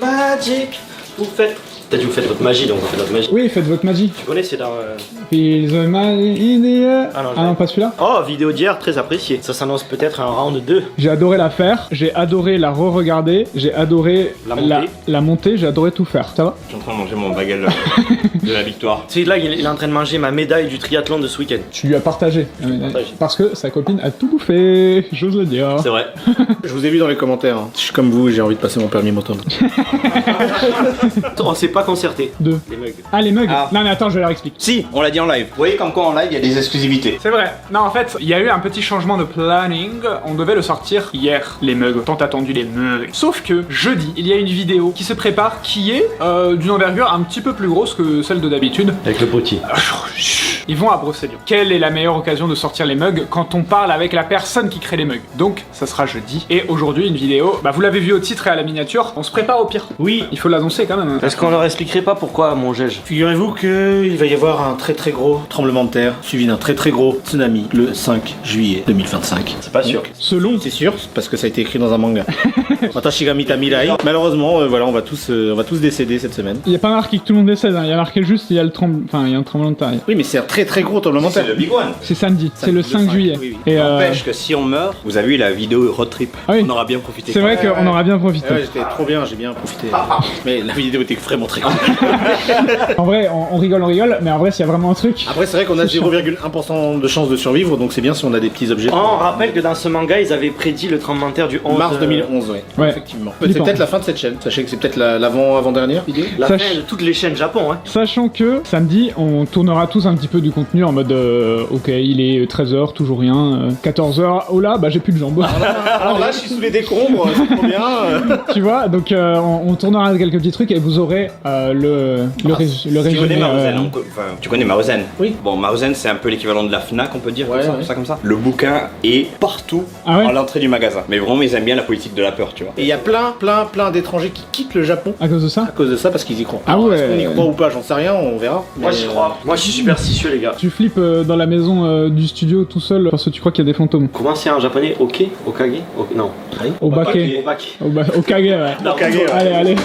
Magic. Vous faites... Peut-être vous faites votre magie, donc vous faites votre magie. Oui, faites votre magie. Tu connais, c'est dans... Feel the magic in the air. Ah non, pas celui-là. Oh, vidéo d'hier, très appréciée. Ça s'annonce peut-être un round 2. J'ai adoré la faire, j'ai adoré la re-regarder, j'ai adoré la montée, j'ai adoré tout faire. Ça va? Je suis en train de manger mon bagel de la victoire. C'est là qu'il est en train de manger ma médaille du triathlon de ce week-end. Tu lui as partagé. Parce que sa copine a tout bouffé, j'ose le dire. C'est vrai. Je vous ai vu dans les commentaires. Hein. Je suis comme vous, j'ai envie de passer mon permis moto. On s'est pas concerté. Deux. Les mugs. Ah, les mugs. Ah. Non, mais attends, je leur explique. Si, on l'a dit en live. Vous voyez comme quoi en live il y a des exclusivités. C'est vrai. Non, en fait, il y a eu un petit changement de planning. On devait le sortir hier, les mugs. Tant attendu, les mugs. Sauf que jeudi, il y a une vidéo qui se prépare qui est d'une envergure un petit peu plus grosse que celle de d'habitude. Avec le potier. Ils vont à Brocéliande. Quelle est la meilleure occasion de sortir les mugs quand on parle avec la personne qui crée les mugs? Donc, ça sera jeudi. Et aujourd'hui, une vidéo. Bah, vous l'avez vu au titre et à la miniature. On se prépare au pire. Oui. Il faut l'annoncer quand même. Est-ce qu'on leur expliquerait pas pourquoi, mon gège? Figurez-vous qu'il va y avoir un très très gros tremblement de terre suivi d'un très très gros tsunami le 5 juillet 2025. C'est pas sûr. Selon. C'est sûr, parce que ça a été écrit dans un manga. Watashigami Tamirai. Malheureusement, voilà, on va tous décéder cette semaine. Il n'y a pas marqué que tout le monde décède, hein. Il y a marqué juste il y a le Enfin, il y a un tremblement de terre. Oui, mais c'est un très très gros tremblement de terre. C'est le big one. C'est samedi, c'est le 5 juillet. Oui, oui. Et N'empêche que si on meurt, vous avez vu la vidéo road trip. Ah oui. On aura bien profité. c'est vrai qu'on aura bien profité. Ouais, j'étais trop bien, j'ai bien profité. Mais la vidéo était vraiment très cool. En vrai, on rigole, mais en vrai, s'il y a vraiment un truc. Après, c'est vrai qu'on a 0,1% de chance de survivre, donc c'est bien si on a des petits objets. On rappelle que dans ce manga, ils avaient prédit le tremblement de terre du 11 Mars 2011, ouais. Ouais. Effectivement. Flippant. C'est peut-être la fin de cette chaîne. Sachez que c'est peut-être l'avant-dernière vidéo. La Sache- fin de toutes les chaînes Japon, hein. Sachant que samedi, on tournera tous un petit peu du contenu en mode ok, il est 13h, toujours rien. 14h, oh là, bah j'ai plus de jambes. Alors là, je suis sous les décombres, c'est trop bien. Tu vois, donc on tournera quelques petits trucs et vous aurez le Tu résumé. connais Maruzen, enfin, tu connais Maruzen? Oui. Bon, Maruzen c'est un peu l'équivalent de la Fnac, on peut dire, Ouais, comme, ouais. ça, comme ça. Le bouquin est partout Ah ouais à l'entrée du magasin. Mais vraiment, ils aiment bien la politique de la peur, tu vois. Et il y a plein d'étrangers qui quittent le Japon À cause de ça à cause de ça parce qu'ils y croient. Ah Alors, ouais. Est-ce qu'on y croit ou pas, j'en sais rien, on verra. Moi, Mais, j'y crois. Moi, je suis superstitieux, les gars. Tu flippes dans la maison du studio tout seul parce que tu crois qu'il y a des fantômes. Comment c'est en japonais? Ok? Okage? Non. Obake. Obake. Okage, ouais. Okage, ouais. Allez.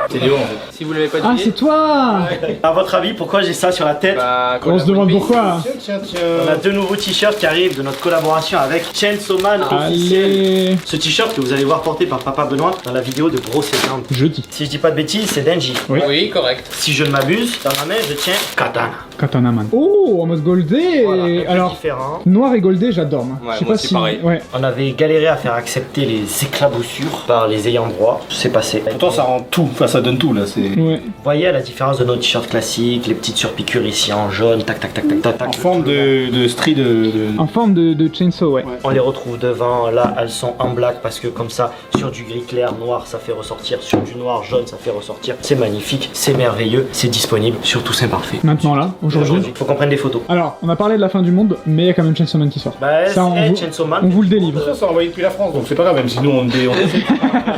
C'est Léo, en fait. Si vous l'avez pas Ah, deviné, c'est toi À votre avis, pourquoi j'ai ça sur la tête? bah, On se demande pourquoi. Tiens. On a deux nouveaux t-shirts qui arrivent de notre collaboration avec Chainsaw Man officiel. Allez. Ce t-shirt que vous allez voir porté par Papa Benoît dans la vidéo de Brocéliande. Jeudi. Si je dis pas de bêtises, c'est Denji. oui, correct. Si je ne m'abuse, dans ma main, je tiens Katana. Katana Man. Oh, en mode goldé. Voilà, un peu Alors, différent. noir et goldé, j'adore. Moi. Ouais, Je sais moi pas aussi, si. pareil. Ouais. On avait galéré à faire accepter les éclaboussures par les ayants droit. C'est passé. Pourtant, ça rend tout, enfin, ça donne tout là. C'est Ouais. Vous voyez la différence de nos t-shirts classiques, les petites surpiqûres ici en jaune, tac tac tac tac tac tac. en forme de strie de. En forme de chainsaw, ouais. On les retrouve devant, là elles sont en black parce que comme ça, sur du gris clair, noir ça fait ressortir, sur du noir jaune ça fait ressortir. C'est magnifique, c'est merveilleux, c'est disponible sur Tous Imparfaits. Maintenant là, aujourd'hui. Faut qu'on prenne des photos. Alors, on a parlé de la fin du monde, mais il y a quand même Chainsaw Man qui sort. Bah Ça, Chainsaw Man. on vous le délivre. Ça, c'est envoyé depuis la France, donc c'est pas grave, même si nous on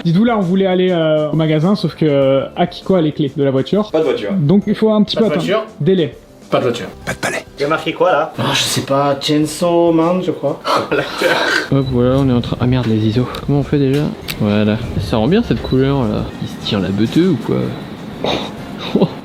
Dites-vous là, on voulait aller au magasin, sauf que Akiko a les clés de la voiture. Pas de voiture. Donc il faut un petit Pas peu de attendre. voiture. Délai. Pas de voiture. Il y a marqué quoi là? Ah, je sais pas, Chainsaw Man, je crois. Hop, voilà, on est en train. Ah merde, les ISO. Comment on fait déjà? Voilà. Ça rend bien cette couleur là. Il se tire la beuteux ou quoi?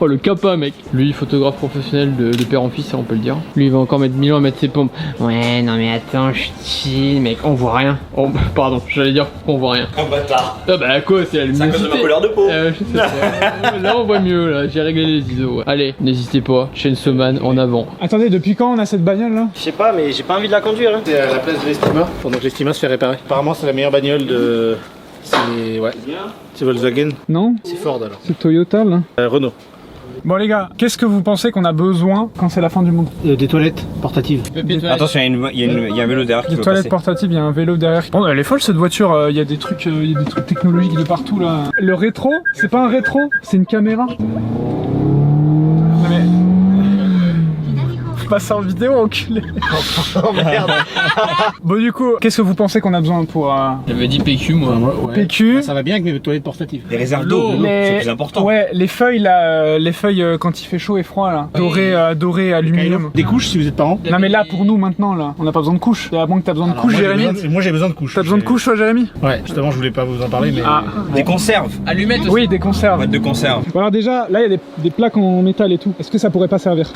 Oh le capa mec. Lui photographe professionnel de père en fils, ça on peut le dire. Lui il va encore mettre 1000 ans à mettre ses pompes. Ouais non mais attends, je chill mec, on voit rien. Oh pardon, j'allais dire on voit rien. Un bâtard. Ah bah quoi, c'est la C'est à cause de luminosité. ma couleur de peau. Je sais pas. Là on voit mieux là, j'ai réglé les ISO. Ouais. Allez, n'hésitez pas, Chainsaw Man en avant. Attendez, depuis quand on a cette bagnole là? Je sais pas, mais j'ai pas envie de la conduire. Hein. C'est à la place de l'Estima, pendant que l'Estima se fait réparer. Apparemment, c'est la meilleure bagnole de. C'est. Ouais. C'est Volkswagen. Non? C'est Ford alors. C'est Toyota là. Renault. Bon les gars, qu'est-ce que vous pensez qu'on a besoin quand c'est la fin du monde? Des toilettes portatives. Attention, il y a un vélo derrière qui Des veut toilettes passer. portatives, il y a un vélo derrière. Bon, elle est folle cette voiture, il y a des trucs technologiques de partout là. Le rétro, c'est pas un rétro, c'est une caméra. Non mais... Passe en vidéo, enculé. Oh merde. Bon, du coup, qu'est-ce que vous pensez qu'on a besoin pour J'avais dit PQ, moi. PQ? Ça va bien avec mes toilettes portatives. Les réserves d'eau, c'est plus important. Ouais, les feuilles là, quand il fait chaud et froid là, doré aluminium. Des couches si vous êtes parents. Non mais là pour nous maintenant là, on n'a pas besoin de couches. C'est à moins que t'as besoin de couches, Jérémy. Moi j'ai besoin de couches. T'as besoin de couches toi, Jérémy? Ouais, justement je voulais pas vous en parler mais... Ah. Des conserves. Allumettes aussi. Oui, des conserves. Boîte de conserves. Bon, alors déjà, là il y a des plaques en métal et tout. Est-ce que ça pourrait pas servir?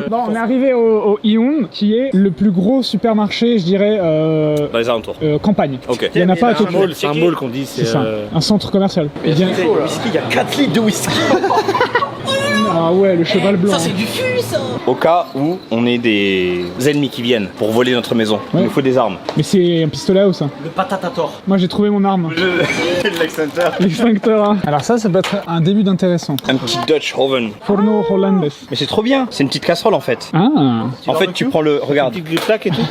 Non, on est arrivé au Ion, qui est le plus gros supermarché, je dirais, Dans les alentours. campagne. Ok. Il y en a pas à Tokyo. C'est un mall qu'on dit, C'est ça, un centre commercial. Et bien... Le whisky, il y a 4 litres de whisky. Ah ouais, le cheval blanc. Ça c'est du fût ça. Au cas où on ait des ennemis qui viennent pour voler notre maison, il nous faut des armes. Mais c'est un pistolet à eau ça. Le patatator. Moi j'ai trouvé mon arme. L'extincteur. Hein. Alors ça peut être un début d'intéressant. Un petit Dutch oven. Forno hollandes. Mais c'est trop bien. C'est une petite casserole en fait. Ah. En fait, tu prends le. Regarde, des plaques et tout.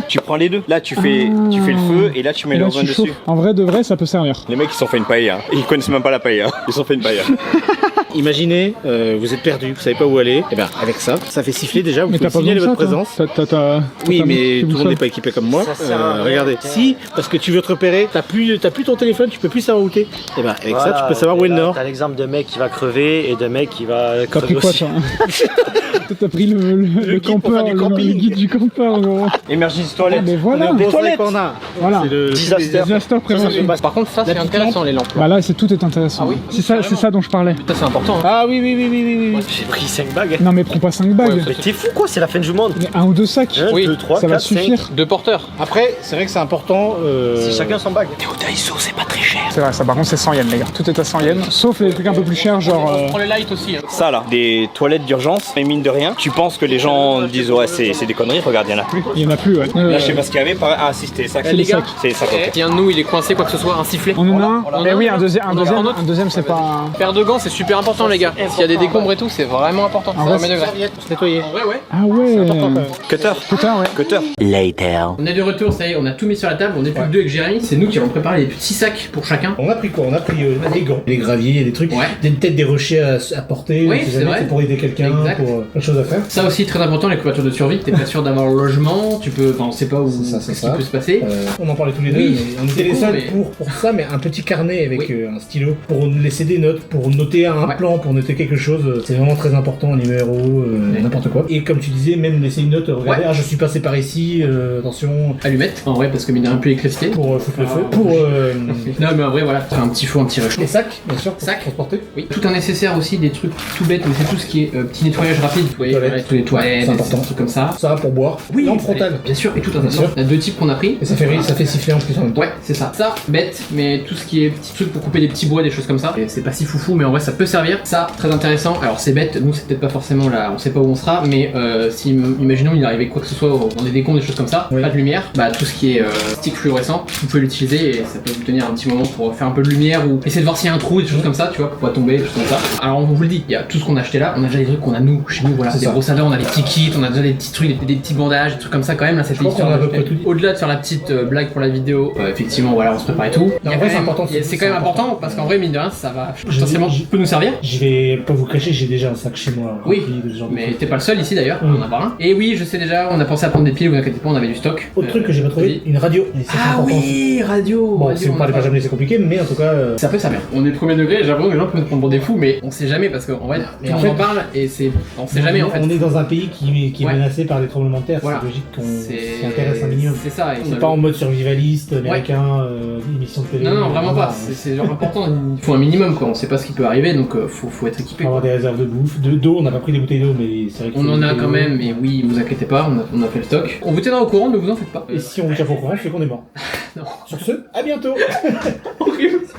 tu prends les deux. Là, tu fais le feu et là, tu mets Et le là, oven tu dessus. chauffes. En vrai de vrai, ça peut servir. Les mecs, ils se sont fait une paella. Ils connaissent même pas la paella. Ils se sont fait une paella. Imaginez, vous êtes perdu, vous savez pas où aller. Et bien avec ça fait siffler déjà, vous Mais pouvez t'as pas besoin signaler de ça, votre toi. présence. Oui, mais tout le monde n'est pas équipé comme moi. Ça sert à rien. Regardez, si, parce que tu veux te repérer, t'as plus ton téléphone, tu peux plus savoir où t'es. Et ben avec ça, tu peux savoir où est le nord. T'as l'exemple de mec qui va crever et de mec qui va T'as pris crever quoi aussi. toi? T'as pris le campeur, le guide du campeur gros. Emergency Ah, toilette. mais voilà. Des toilettes. qu'on a. Voilà. C'est le Disaster. Disaster prévention. Par contre, ça, c'est intéressant, les lampes. Bah là, tout est intéressant. Ah oui. C'est ça dont je parlais. Ça, c'est important. Hein. Ah oui. J'ai pris 5 bagues. Non mais prends pas 5 bagues. Mais t'es fou quoi, c'est la fin du monde. Mais un ou deux sacs. 1, Oui, 2, 3, ça va 4, 5. suffire. 2 porteurs. Après, c'est vrai que c'est important. C'est chacun son bague. C'est vrai, ça par contre c'est 100 yens les gars. Tout est à 100 yens. Sauf les trucs un peu plus chers genre... On prend les lights aussi. Hein. Ça là, des toilettes d'urgence. Mais mine de rien, tu penses que les gens disent ouais, c'est des conneries. Regarde, il y en a plus. Il y en a plus ouais. Là, je sais pas ce qu'il y avait. Ah, si, c'était ça. Les gars, C'est ça. ok. si un de nous il est coincé, quoi que ce soit, un sifflet. On en a un. On en Mais a oui, un. un deuxième en a un autre. c'est pas... Paire de gants, c'est super important, les gars. S'il y a des décombres et tout, c'est vraiment important. En C'est vrai, premier degré. Se nettoyer. En vrai, ouais. Ah ouais. Cutter. Putain ouais. Cutter. On est de retour, ça y est, on a tout mis sur la table. On est plus que 2 avec Jérémy. C'est nous qui avons préparé les petits sacs pour chacun. On a pris quoi? On a pris des gants, des graviers, des trucs, Ouais. peut-être des rochers à porter. Oui, si c'est jamais vrai. c'est pour aider quelqu'un, Exact. pour plein de choses à faire. Ça aussi, très important, les couvertures de survie. T'es pas sûr d'avoir le logement, tu peux. Enfin, on sait pas où C'est ça, ce qui ça. peut se passer. On en parlait tous les deux, Oui, mais on c'est était les con, seuls mais- pour ça, mais un petit carnet avec Oui. un stylo pour laisser des notes, pour noter un Ouais. plan, pour noter quelque chose. C'est vraiment très important, un numéro, n'importe quoi. Et comme tu disais, même laisser une note, regardez, Ouais. ah je suis passé par ici, attention, Allumettes, en vrai, parce que mine de rien, plus l'électricité. pour foutre le feu, pour Non, mais en vrai, voilà, un petit four, un petit réchaud. les sacs, bien sûr, pour Sac. transporter. Oui, tout un nécessaire aussi, des trucs tout bêtes, mais c'est tout ce qui est petit nettoyage rapide. Vous voyez, Toilettes. voilà, tous les toilettes, C'est important. des trucs comme ça. Ça pour boire. Lampe frontale. Bien sûr, et tout un Bien tas. sûr. Il y a 2 types qu'on a pris. Et ça fait siffler en plus en même temps. Ouais, c'est ça. Ça, bête, mais tout ce qui est petits trucs pour couper des petits bois, des choses comme ça. Et c'est pas si foufou, mais en vrai, ça peut servir. Ça, très intéressant. Alors, c'est bête, nous, c'est peut-être pas forcément là, on sait pas où on sera, mais si, imaginons, il arrivait quoi que ce soit, on est des décombres, des choses comme ça, Oui. pas de lumière, bah, tout ce qui est stick fluorescent, vous pouvez l'utiliser et ça peut vous tenir un petit moment pour faire un peu de lumière ou essayer de voir s'il y a un trou, des choses comme ça, tu vois, pour pas tomber, des choses comme ça. Alors, on vous le dit, il y a tout ce qu'on a acheté là, on a déjà des trucs qu'on a nous, chez nous, voilà, C'est des ça. brosses à dents, on a des petits kits, on a déjà des petits trucs, des petits bandages, des trucs comme ça quand même, là, c'était pense qu'on a à peu près d'acheter. tout dit. Au-delà de faire la petite blague pour la vidéo, effectivement, voilà, on se prépare et tout. Il y a en vrai, quand c'est même- important, c'est quand même important parce qu'en vrai, mine de rien, ça va Je- potentiellement je- peut nous servir. Je vais pas vous cacher, j'ai déjà un sac chez moi. Oui, rempli de ce genre de mais trucs. t'es pas le seul ici d'ailleurs, Mm. on en a pas un. Et oui, je sais déjà, on a pensé à prendre des piles, vous inquiétez pas, on avait du stock. Autre truc que j'ai pas trouvé, vas-y. une radio. Et ça, c'est Ah important aussi. oui, radio. Bon, radio, si vous on parlez a pas japonais, c'est compliqué, mais en tout cas. ça peut servir. On est premier degré, j'ai l'impression que les gens peuvent nous prendre pour des fous, mais on sait jamais parce qu'en vrai, Mais on en fait- en parle et on sait jamais en fait. On est dans un pays qui est Ouais. menacé par des tremblements de terre, Voilà. c'est logique qu'on s'y intéresse un minimum. C'est ça. et On n'est pas en mode survivaliste, américain, émission de télé. Non, non, vraiment pas. voilà. C'est genre important. Il faut un minimum quoi. On sait pas ce qui peut arriver, donc faut être équipé. Faut avoir des réserves de bouffe, d'eau, on n'a pas pris des bouteilles d'eau, mais c'est vrai qu'il On faut en des a bouteilles quand d'eau. même, mais oui, vous inquiétez pas, on a fait le stock. On vous tiendra au courant, ne vous en faites pas. Et si on vous tient pas au courant, c'est qu'on est mort. Non. Sur ce, à bientôt.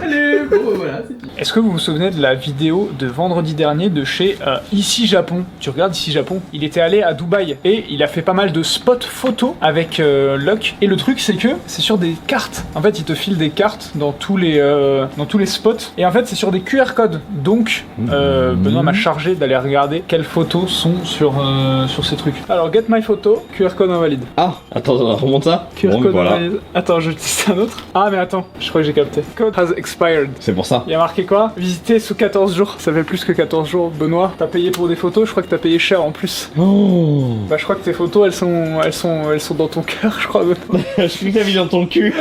Allez, bon voilà, c'est fini. Est-ce que vous vous souvenez de la vidéo de vendredi dernier de chez Ici Japon? Tu regardes Ici Japon? Il était allé à Dubaï et il a fait pas mal de spots photos avec Luck. Et le truc c'est que c'est sur des cartes. En fait, il te file des cartes dans tous les spots. Et en fait, c'est sur des QR codes. Donc, Benoît m'a chargé d'aller regarder quelles photos sont sur ces trucs. Alors, get my photo, QR code invalide. Ah, attends, on remonte ça. QR Bon, code voilà. invalide. Attends, je C'est un autre? Ah mais attends, je crois que j'ai capté. Code has expired. C'est pour ça. Il y a marqué quoi? Visiter sous 14 jours. Ça fait plus que 14 jours. Benoît, t'as payé pour des photos, je crois que t'as payé cher en plus. Oh. Bah je crois que tes photos elles sont dans ton cœur, je crois. Benoît. Je suis mis dans ton cul.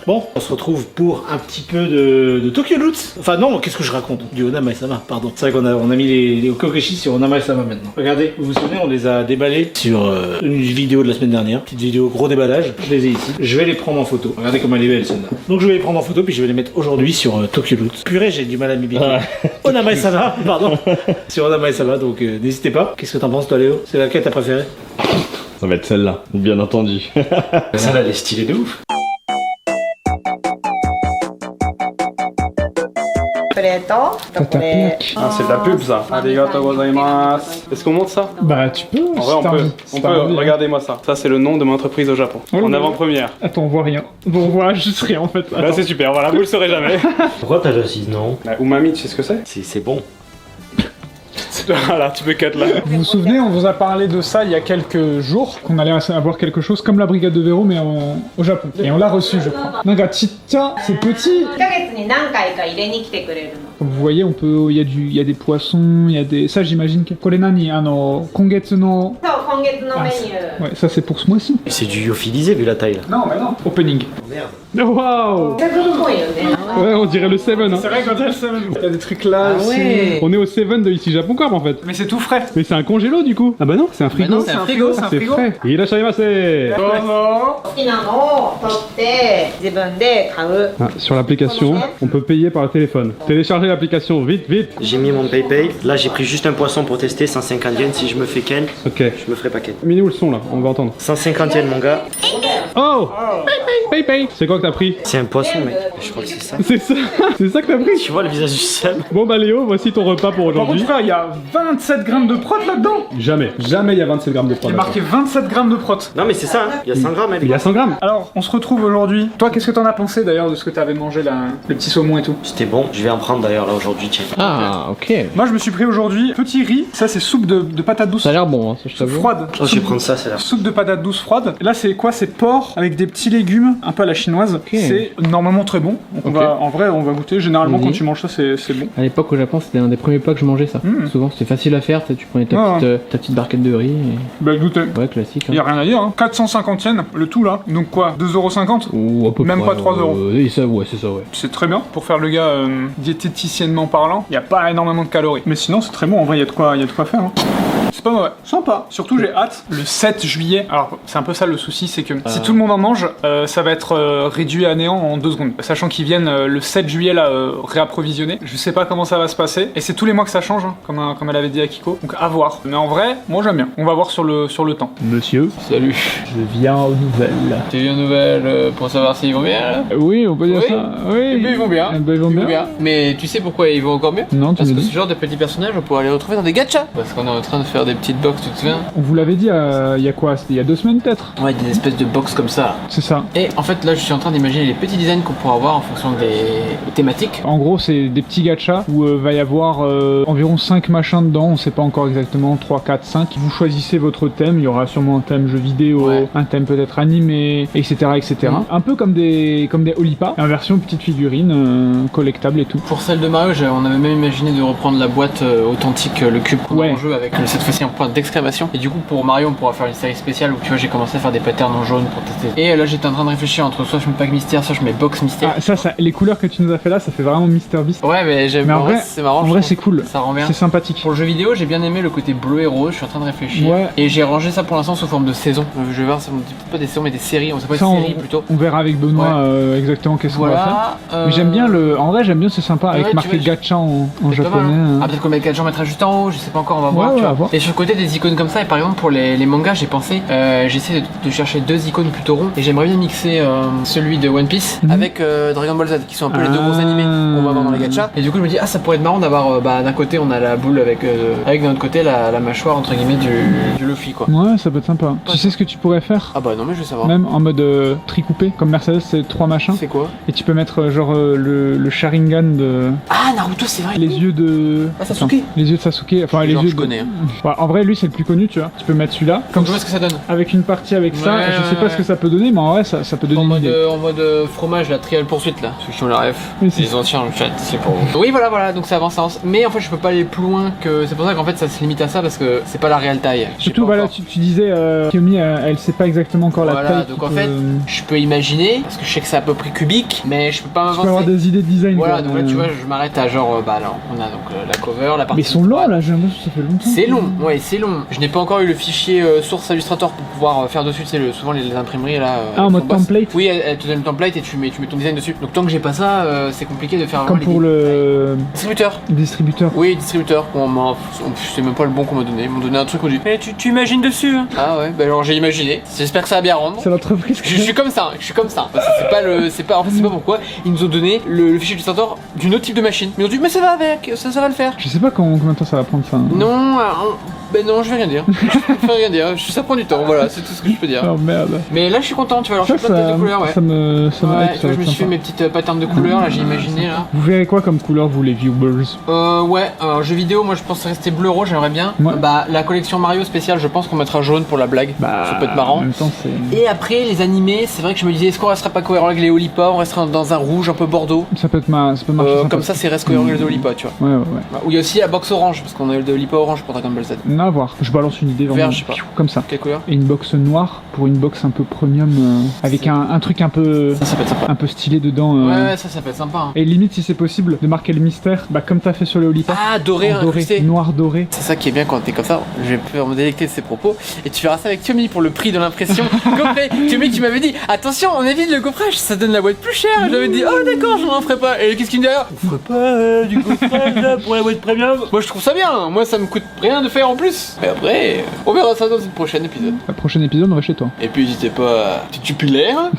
Bon, on se retrouve pour un petit peu de Tokyo Roots. Enfin non, qu'est-ce que je raconte? Du Onamae-sama, pardon. C'est vrai qu'on a mis les Okokeshi sur Onamae-sama maintenant. Regardez, vous vous souvenez, on les a déballés sur une vidéo de la semaine dernière. Petite vidéo gros déballage, je les ai ici. Je vais les prendre en photo. Regardez comme elle est belle celle-là. Donc je vais les prendre en photo puis je vais les mettre aujourd'hui sur Tokyo Roots. Purée, j'ai du mal à m'habituer. Onamae-sama, pardon. Sur Onamae-sama, donc n'hésitez pas. Qu'est-ce que t'en penses toi Léo? C'est laquelle t'as préférée? Ça va être celle-là, bien entendu. Celle-là, elle est stylée de ouf. Ah, c'est de la pub ça. Arigatou gozaimasu. Est-ce qu'on monte ça? Bah tu peux. En vrai, on peut. Regardez-moi ça. Ça, c'est le nom de mon entreprise au Japon. En avant-première. Attends, on voit rien. Bon, on voit juste rien en fait. Bah, c'est super, voilà, vous le saurez jamais. Pourquoi t'as l'assise non? Bah, Umami, tu sais ce que c'est? C'est bon. Voilà, tu peux cut là. Vous vous souvenez, on vous a parlé de ça il y a quelques jours, qu'on allait avoir quelque chose comme la brigade de Véro, mais au Japon. Et on l'a reçu, je crois. Nanga chicha, c'est petit. 1ヶ月に何回か入れに来てくれるの。 Comme vous voyez, il y a des poissons, il y a des... Ça, j'imagine que... Korenani, kongetsu no... そう、今月のメニュー。 Ouais, ça c'est pour ce mois-ci. C'est du lyophilisé vu la taille là. Non, mais non. Opening. Merde. Waouh. セブンっぽいよね。 Ouais, on dirait le Seven. Hein. C'est vrai quand elle se... Il y a des trucs là aussi. On est au Seven de ici Japon Corp en fait. Mais c'est tout frais. Mais c'est un congélo du coup. Ah bah non, c'est un frigo. non, c'est un frigo, c'est un C'est frigo. frais. Irashaimase. 好きなのを取って自分で買う。 Ah, sur l'application, on peut payer par le téléphone. Téléchargez l'application, vite, vite. J'ai mis mon PayPay. Là, j'ai pris juste un poisson pour tester, 150 yens. Si je me fais ken, Ok. je me ferai pas ken. Mets où le son là, on va entendre. 150 yens, mon gars. Oh, Pay pay. C'est quoi que t'as pris? C'est un poisson, mec. Je crois que c'est ça. C'est ça. C'est ça que t'as pris? Tu vois le visage du Sam? Bon bah Léo, voici ton repas pour Par contre, aujourd'hui. frère, il y a 27 grammes de prot là-dedans. Jamais il y a 27 grammes de Il prod. est marqué 27 grammes de prot. Non, mais c'est ça, hein. Il y a 100 grammes, elle. Il y a 100 grammes. Alors, on se retrouve aujourd'hui. Toi, qu'est-ce que t'en as pensé d'ailleurs de ce que t'avais mangé là, le petit saumon et tout? C'était bon. Je vais en prendre d'ailleurs là aujourd'hui, tiens. Ah, ok. Moi, je me suis pris aujourd'hui petit riz. Ça, c'est soupe de patates douces. Ça a l'air bon, hein, ça je t'avoue. Froide. Oh, je vais prendre ça, c'est là. Soupe de patates douces froide. Là, c'est quoi? C'est porc avec des petits légumes, un peu à la chinoise. C'est normalement très bon. Donc, Ok. en vrai, on va goûter. Généralement, quand tu manges ça, c'est bon. À l'époque au Japon, c'était un des premiers plats que je mangeais ça. Souvent, c'était facile à faire. Tu prenais ta petite barquette de riz. Et... Bah, goûtez. Ouais, classique. Y a rien à dire, hein. 450 yens, le tout là. Donc quoi? 2,50 €? Ou à peu Même près, pas 3 €. Et ça, ouais, c'est ça, ouais. C'est très bien pour faire le gars diététiciennement parlant. Il y a pas énormément de calories. Mais sinon, c'est très bon. En vrai, il y a de quoi faire. Hein. C'est pas mauvais. Sympa. Surtout, j'ai hâte. Le 7 juillet. Alors, c'est un peu ça le souci, c'est que si tout le monde en mange, ça va être réduit à néant en 2 secondes. Sachant qu'ils viennent le 7 juillet là réapprovisionner. Je sais pas comment ça va se passer. Et c'est tous les mois que ça change, hein, comme elle avait dit à Kiko. Donc à voir. Mais en vrai, moi j'aime bien. On va voir sur le temps. Monsieur. Salut, Je viens aux nouvelles. tu viens aux nouvelles pour savoir s'ils vont bien là? Oui, on peut dire Oui. ça. Oui. Eh ben, ils vont bien. Eh ben, ils vont bien. Mais tu sais pourquoi ils vont encore mieux? Non, tu Parce me que dis. ce genre de petits personnages, on pourra les retrouver dans des gachas. Parce qu'on est en train de faire des petites box, tu te souviens? On vous l'avait dit il y a quoi? C'était il y a 2 semaines peut-être? Ouais, des espèces de box comme ça. C'est ça. Et en fait, là, je suis en train d'imaginer les petits designs qu'on pourra avoir en fonction des thématiques. En gros, c'est des petits gachas où va y avoir environ 5 machins dedans, on sait pas encore exactement, 3, 4, 5. Vous choisissez votre thème, il y aura sûrement un thème jeu vidéo, Ouais. un thème peut-être animé, etc. etc. Un peu comme des Olipa, en version petite figurine, collectable et tout. Pour celle de Mario, on avait même imaginé de reprendre la boîte authentique, le cube qu'on a en jeu avec cette fois-ci un point d'exclamation. Et du coup, pour Mario, on pourra faire une série spéciale où tu vois, j'ai commencé à faire des patterns en jaune pour tester. Et là, j'étais en train de réfléchir entre soit je mets pack mystère, soit je mets box mystère. Ah, ça, les couleurs que tu nous as fait là, ça fait vraiment Mr Beast. Ouais, mais j'aime Mais en en vrai, vrai, c'est marrant. En je vrai, trouve. c'est cool. Ça rend bien. C'est sympathique. Pour le jeu vidéo, j'ai bien aimé le côté bleu et rose, je suis en train de réfléchir. Ouais. Et j'ai rangé ça pour l'instant sous forme de saison. Je vais voir, ça me dit pas des saisons, mais des séries. On sait pas Ça, des séries plutôt. On verra avec Benoît exactement qu'est-ce qu'on va faire. Voilà. Mais j'aime bien en vrai, j'aime bien, c'est sympa, avec Ouais, tu marqué vois, gacha en C'est pas japonais. mal. hein. Ah, peut-être qu'on met 4 gens mettra juste en haut, je sais pas encore, on va voir. Ouais, tu ouais, vois. à voir. Et sur le côté des icônes comme ça, et par exemple pour les mangas, j'ai pensé, j'essaie de chercher 2 icônes plutôt ronds, et j'aimerais bien mixer celui de One Piece avec Dragon Ball Z, qui sont un peu les 2 gros animés qu'on va avoir dans les gachas. Et du coup, je me dis, ah, ça pourrait être marrant d'avoir, d'un côté, on a la boule avec de l'autre côté la mâchoire entre guillemets du Luffy, quoi. Ouais, ça peut être sympa. Tu sais ce que tu pourrais faire? Ah bah non, mais je veux savoir. Même en mode tricoupé, comme Mercedes, c'est 3 machins. C'est quoi? Et tu peux mettre genre le Sharingan de. Ah, Naruto, c'est vrai. Les yeux de. Ah, Sasuke. Attends, les yeux de Sasuke. Enfin, les Genre, yeux je de. connais, hein. Ouais, en vrai, lui, c'est le plus connu, tu vois. Tu peux mettre celui-là. Comme je vois ce que ça donne. Avec une partie avec ça, Ouais, je sais pas ce que ça peut donner, mais en vrai, ça peut donner En une mode, idée. en mode fromage, la trial poursuite là. Ceux qui ont la ref. Oui, c'est les anciens, le chat, c'est pour vous. Oui, voilà, donc ça avance. Mais en fait, je peux pas aller plus loin que. C'est pour ça qu'en fait, ça se limite à ça parce que c'est pas la réelle taille. Je sais Surtout, pas voilà, encore. tu disais, Kiyomi, elle sait pas exactement encore la Voilà, taille. donc en fait, je peux imaginer, parce que je sais que c'est à peu près cubique, mais je peux pas tu peux avoir m'avancer. des idées de design. Voilà, quoi, donc là, tu vois, je m'arrête à genre, bah là, on a donc la cover, la partie. Mais ils sont longs droite. là, j'ai l'impression que ça fait longtemps. C'est long, ouais, c'est long. Je n'ai pas encore eu le fichier source Illustrator pour pouvoir faire dessus, tu sais, souvent les imprimeries là. Ah, en elles mode sont basses. template. Oui, elle te donne le template et tu mets ton design dessus. Donc tant que j'ai pas ça, c'est compliqué de faire Comme vraiment pour les le distributeur. distributeur. Oui, distributeur. C'est même pas le bon qu'on m'a donné. Ils m'ont donné un truc, on dit mais tu imagines dessus hein. Ah ouais, bah alors j'ai imaginé. J'espère que ça va bien rendre. C'est l'entreprise Je suis comme ça, Parce que c'est pas en fait c'est pas pourquoi ils nous ont donné le fichier Illustrator d'une autre type de machine. Ils ont dit mais ça va avec, ça va le faire. Je sais pas combien de temps ça va prendre ça. Non, ben non, je vais rien dire. Je vais rien dire. Ça prend du temps, voilà, c'est tout ce que je peux dire. Oh merde. Mais là, je suis content, tu vois. Alors, je suis plein de têtes de couleurs, ouais. Ça me Ouais, hype, tu ça vois, va je me être suis fait sympa. mes petites patterns de couleurs, là, j'ai imaginé, là. Vous verrez quoi comme couleur, vous les viewers? Ouais, jeux vidéo, moi je pense rester bleu-rouge, j'aimerais bien. Ouais. Bah, la collection Mario spéciale, je pense qu'on mettra jaune pour la blague. Ça peut être En marrant. même temps, c'est. Et après, les animés, c'est vrai que je me disais, est-ce qu'on restera pas cohérent avec les Olipa, on restera dans un rouge un peu bordeaux. Ça peut marcher. sympa. Comme ça, c'est reste cohérent avec les Olipa, tu vois. Ouais. Ou il y a aussi la box orange, parce qu'on a eu le Olipa orange pour Dragon Ball Z. Non, à voir. Je balance une idée vraiment. Vert, je sais pas. Comme ça. Quelle couleur? Et une box noire pour une box un peu premium avec un truc un peu Ça peut être sympa. un peu stylé dedans. Ouais, ça peut être sympa. Hein. Et limite si c'est possible de marquer le mystère, bah comme t'as fait sur les Olipa. Ah, doré, En doré, incrusté. noir doré. C'est ça qui est bien quand t'es comme ça, je vais pouvoir me délecter de ses propos. Et tu verras ça avec Kiyomi pour le prix de l'impression. Coffret. Kiyomi qui m'avait dit attention, on évite le coffrage, ça donne la boîte plus chère. Et j'avais dit oh d'accord, je m'en ferai pas. Et qu'est-ce qu'il me dit derrière? On ferait pas du coffrage là pour la boîte premium. Moi je trouve ça bien, moi ça me coûte rien de faire en plus. Et après, on verra ça dans une prochaine épisode. Le prochain épisode on va chez toi. Et puis n'hésitez pas à tupilaire.